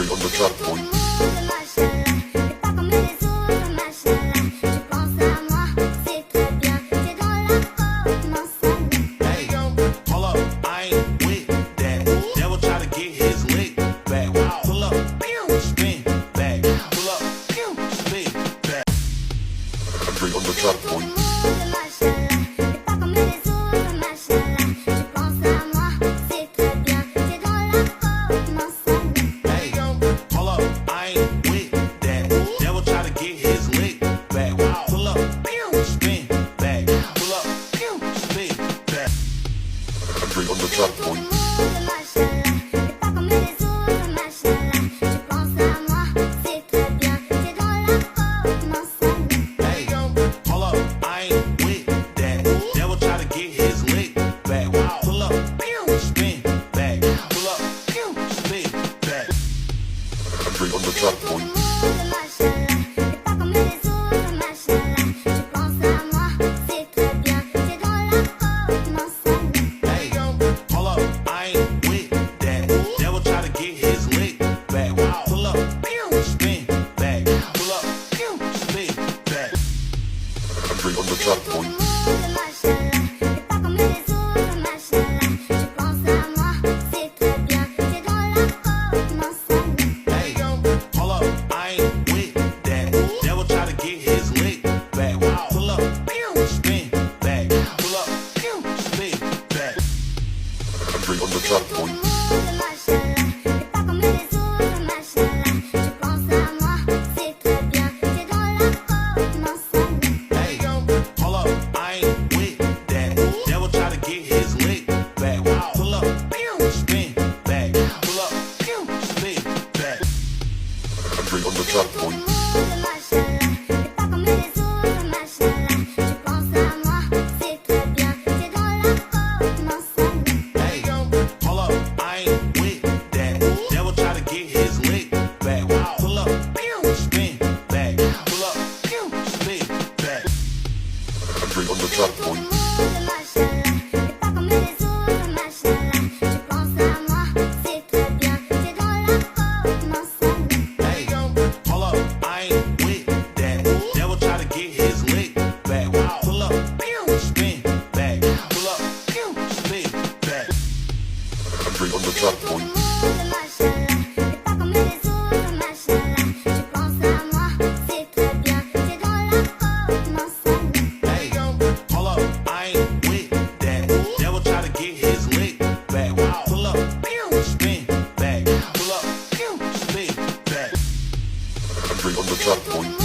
on the truck, boy. On the truck, boy. On the truck, boy. On the truck, boy. On the truck, boy. On the truck, boy. On the truck, boy. On the truck, boy. On the truck, boy. On the truck, boy.